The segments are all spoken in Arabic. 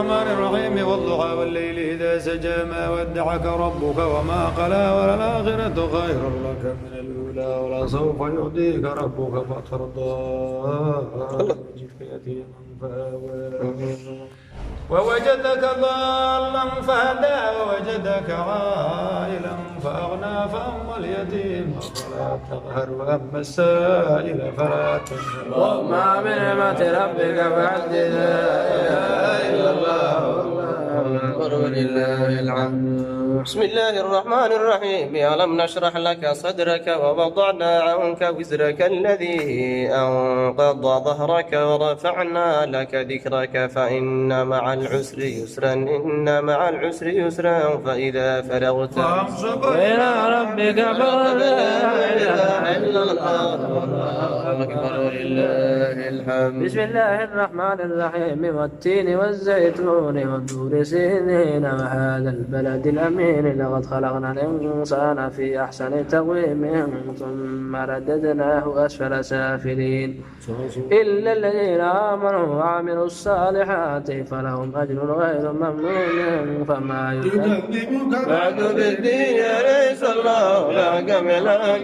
الرحمن الرحيم والضحى والليل إذا سجى ما ودعك ربك وما قلى وللآخرة خير لك من الأولى ولسوف يهديك ربك فترضى وجدك يتيما فآوى ووجدك ضالا فهدى ووجدك عائلا فأغنى فأما اليتيم فلا تقهر وأما السائل فلا تنهر وما من نعمة ربك فحدث لا إله إلا الله ولله الحمد. بسم الله الرحمن الرحيم. ألم نشرح لك صدرك ووضعنا عنك وزرك الذي أنقض ظهرك ورفعنا لك ذكرك فإن مع العسر يسرا إن مع العسر يسرا فإذا فرغت فانصب إلى ربك فارغب. لا إله إلا الله والله أكبر ولله الحمد. بسم الله الرحمن الرحيم. والتين والزيتون والطور سينين وهذا البلد الأمين لقد خلقنا الإنسان في أحسن تقويم ثم رددناه أسفل سافلين إلا الذين آمنوا وعملوا الصالحات فلهم أجر غير ممنون فما يكذبك بعد بالدين أليس الله لك من لا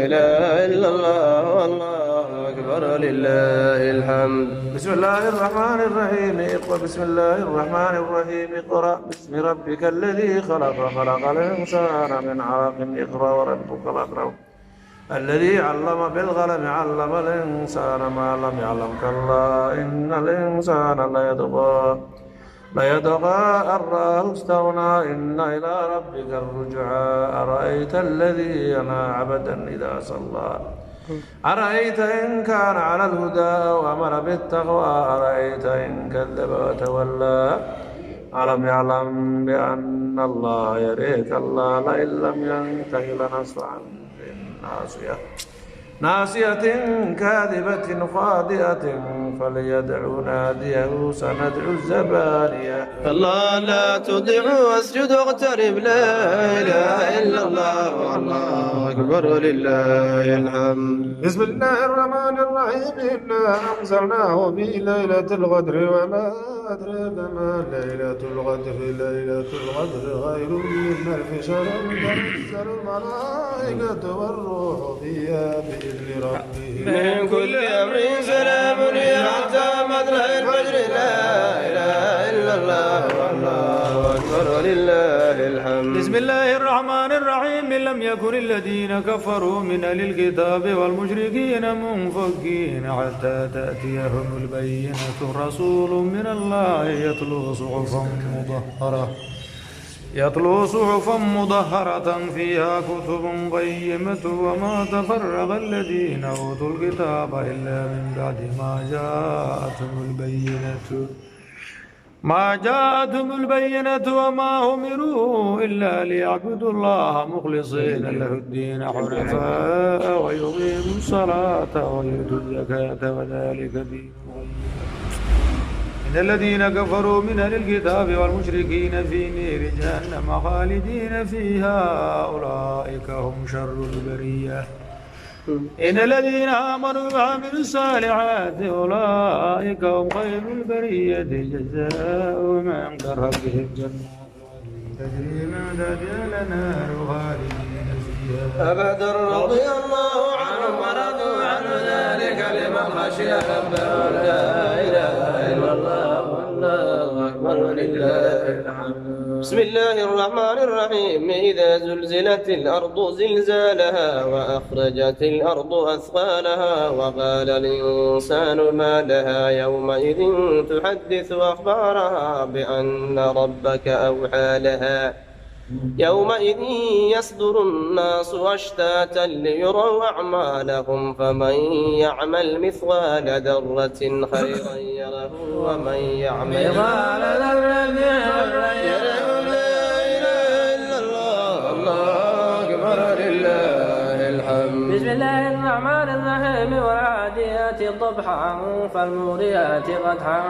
إله إلا الله والله أكبر لله الحمد. بسم الله الرحمن الرحيم. اقرأ بسم الله الرحمن الرحيم. اقرأ باسم ربك الذي خلق الإنسان من علق. اقرأ وربك الأكرم الذي علم بالقلم علم الإنسان ما لم يعلم كلا إن الإنسان ليطغى أن رآه استغنى إن إلى ربك الرجعى. أرأيت الذي ينهى عبدا إذا صلى أرأيت إن كان على الهدى وأمر بالتقوى أرأيت إن كذب وتولى ألم يعلم بأن الله يرى كلا لئن لم ينته لنصفعا بالناصية ناصية كاذبة خاطئة فليدع ناديه سندع الزبانية. كلا لا تطعه واسجد واقترب. لا إله إلا الله والله أكبر ولله الحمد. بسم الله الرحمن الرحيم. إنا أنزلناه في ليلة القدر وما أدراك ما ليلة القدر. ليلة القدر خير من ألف شهر تنزل الملائكة والروح فيها بإذن ربهم من كل أمر سلام هي حتى مطلع الفجر. لا إله إلا الله والله أكبر ولله الحمد. بسم الله الرحمن الرحيم. لم يكن الذين كفروا من أهل الكتاب والمشركين منفكين حتى تأتيهم البينة رسول من الله يتلو صحفا مطهرة فيها كتب قيمة وما تفرق الذين أوتوا الكتاب إلا من بعد ما جاءتهم البينة وما أمروا إلا ليعبدوا الله مخلصين له الدين حنفاء ويقيموا الصلاة ويؤتوا الزكاة وذلك دين القيم. إن الذين كفروا من أهل الكتاب والمشركين في نير جهنم خالدين فيها أولئك هم شر البرية. إن الذين آمنوا وعملوا الصالحات أولئك هم خير البرية جزاؤهم عند ربهم جنات تجري من تحتها الأنهار خالدين فيها أبدا رضي الله عنهم ورضوا عنه ذلك لمن خشي ربه. لا إله إلا الله والله أكبر ولله الحمد. بسم الله الرحمن الرحيم. إذا زلزلت الأرض زلزالها وأخرجت الأرض أثقالها وقال الإنسان ما لها يومئذ تحدث أخبارها بأن ربك أوحى لها. يومئذ يصدر الناس أشتاتا ليروا أعمالهم فمن يعمل مثقال ذرة خيرا يره ومن يعمل مثقال ذرة شرا يره. لا إله إلا الله الله أكبر لله الحمد. بسم الله الرحمن الرحيم. فالعاديات ضبحا فالموريات قدحا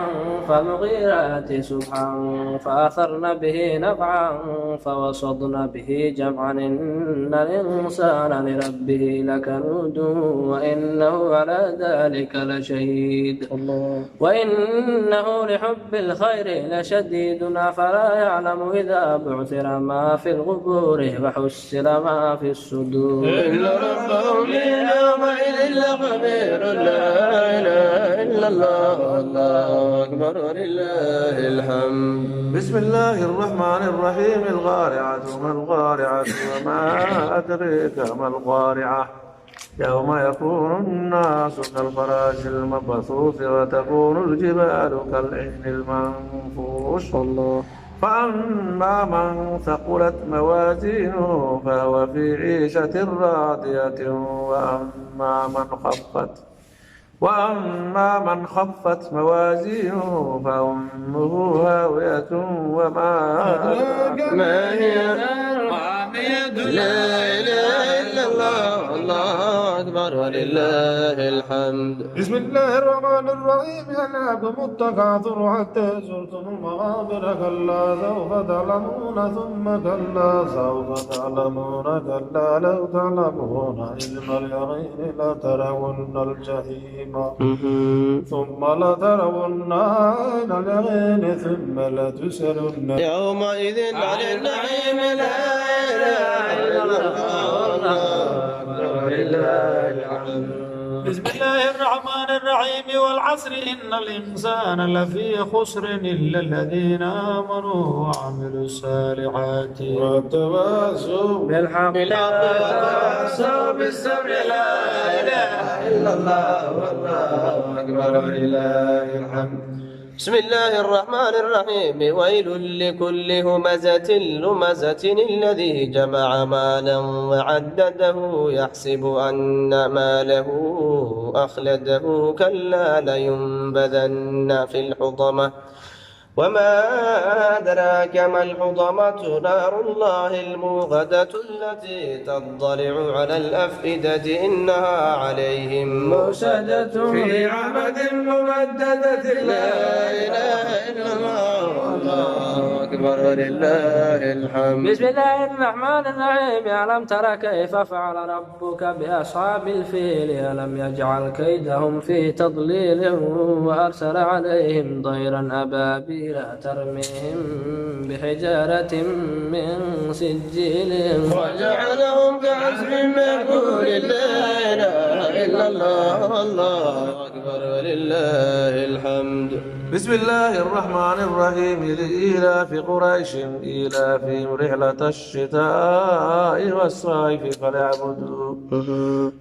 فالمغيرات سبحا فأثرن به نفعا فوسطن به جمعا إن الإنسان لربه لكنود وإنه على ذلك لشهيد وإنه لحب الخير لشديد أفلا يعلم إذا بعثر ما في القبور وحسر ما في الصدور إن ربهم يومئذ لخبير لا إله إلا الله الله أكبر ولله الحمد. بسم الله الرحمن الرحيم. القارعة ما القارعة وما أدريك ما القارعة يوم يكون الناس كالفراش المبثوث وتكون الجبال كالعهن المنفوش فأما من ثقلت موازينه فهو في عيشة راضية وأما من خفت موازينه فأمه هاوية وما أدراك ما هي لا إله إلا الله الله أكبر ولله الحمد. بسم الله الرحمن الرحيم. ألهاكم التكاثر حتى زرتم المقابر كلا سوف تعلمون ثم كلا سوف تعلمون كلا لو تعلمون علم اليقين لترون الجحيم ثم لترون عين اليقين ثم لتسألن يومئذ عن النعيم لا إله إلا الله ولله الحمد. بسم الله الرحمن الرحيم. والعصر إن الإنسان لفي خسر إلا الذين آمنوا وعملوا الصالحات وتواصوا بالحق وتواصوا بالصبر لا إله إلا الله والله أكبر ولله الحمد. بسم الله الرحمن الرحيم. ويل لكل همزة لمزة الذي جمع مالا وعدده يحسب أن ماله أخلده كلا لينبذن في الحطمة وما أدراك ما الحطمة نار الله الموقدة التي تطلع على الأفئدة إنها عليهم مرصدة في عمد ممددة لا إله إلا الله الله أكبر ولله الحمد. بسم الله الرحمن الرحيم. ألم تر كيف فعل ربك بأصحاب الفيل ألم يجعل كيدهم في تضليل وأرسل عليهم طيرا أبابيل ترميهم بحجارة من سجيل وجعلهم كعصف مأكول لا إله إلا الله الله أكبر ولله الحمد. بسم الله الرحمن الرحيم. لإيلاف قريش إيلافهم رحلة الشتاء والصيف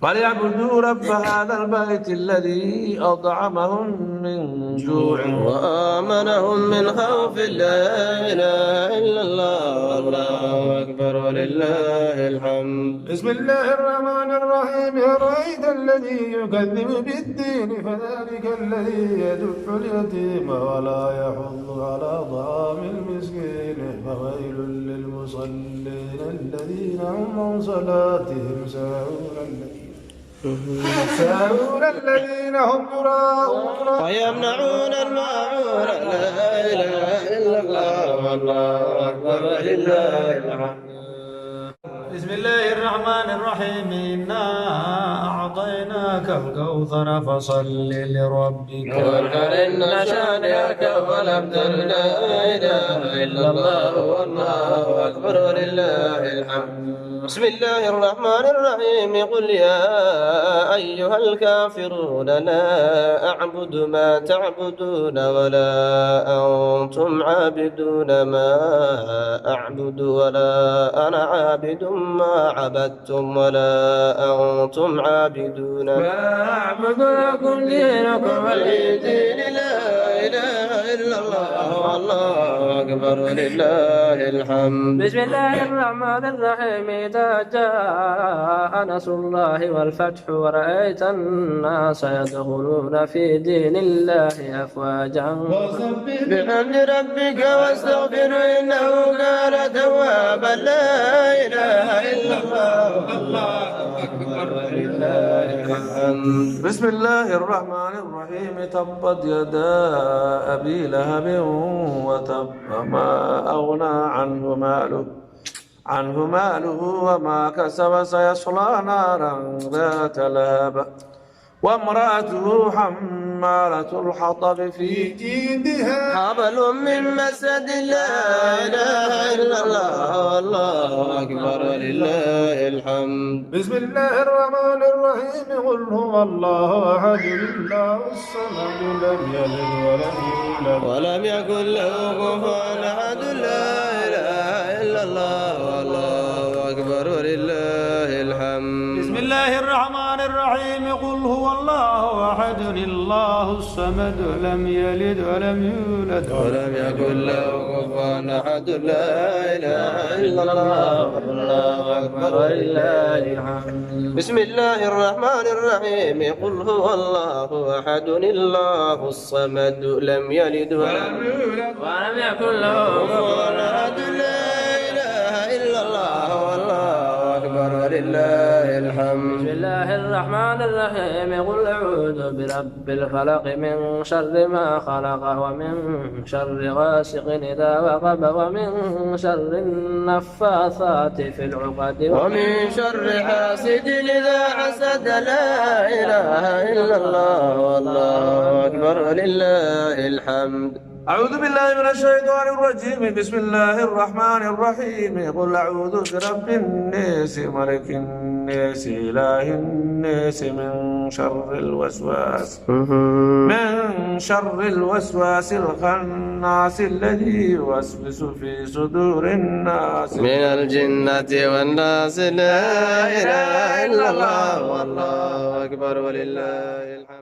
فليعبدوا رب هذا البيت الذي أطعمهم من جوع وآمنهم من خوف لا إله إلا الله الله أكبر ولله الحمد. بسم الله الرحمن الرحيم. أرأيت الذي يكذب بالدين فذلك الذي يدع اليتيم ولا يحض على طعام المسكين فويل للمصلين الذين هم عن صلاتهم ساهون الذين هم يراءون ويمنعون الماعون لا إله إلا الله والله أكبر ولله الحمد. بسم الله الرحمن الرحيم. إنا أعطيناك الكوثر فصل لربك وانحر إن شانئك هو الأبتر لا إله إلا الله والله أكبر ولله الحمد. بسم الله الرحمن الرحيم. قل يا أيها الكافرون لا أعبد ما تعبدون ولا أنتم عابدون ما أعبد ولا أنا عابد ما عبدتم ولا أنتم عابدون ما أعبد لكم دينكم ولي دين لا إله إلا الله والله أكبر ولله الحمد. بسم الله الرحمن الرحيم. إذا جاء نصر الله والفتح ورأيت الناس يدخلون في دين الله أفواجا بحمد ربك واستغفر إنه كان توابا لا إله إلا الله الله أكبر ولله الحمد. الحمد. بسم الله الرحمن الرحيم تبت يدا أبي لهب وتب ما أغنى عنه ماله وما كسب سيصلى نارا ذات لهب وامرأته حمالة الحطب في جيدها حبل من مسد لا إله إلا الله والله أكبر ولله الحمد. بسم الله الرحمن الرحيم قل هو الله أحد الله الصمد لم يلد ولم يولد ولم يكن له كفوا أحد لا إله إلا الله والله أكبر ولله الحمد. بسم الله الرحمن الرحيم قل هو الله أحد الله الصمد لم يلد ولم يولد ولم يكن له كفوا أحد لا إله إلا الله والله أكبر ولله الحمد. بسم الله الرحمن الرحيم قل هو الله أحد الله الصمد لم يلد ولم يولد ولم يكن له كفوا أحد لا إله إلا الله والله أكبر ولله الحمد. بسم الله الرحمن الرحيم قل أعوذ برب الفلق من شر ما خلق ومن شر غاسق إذا وقب ومن شر النفاثات في العقد ومن شر حاسد إذا حسد لا إله إلا الله والله أكبر ولله الحمد. أعوذ بالله من الشيطان الرجيم بسم الله الرحمن الرحيم قل أعوذ برب الناس ملك الناس إله الناس من شر الوسواس الخناس الذي يوسوس في صدور الناس من الجنة والناس لا إله إلا الله والله أكبر ولله الحمد.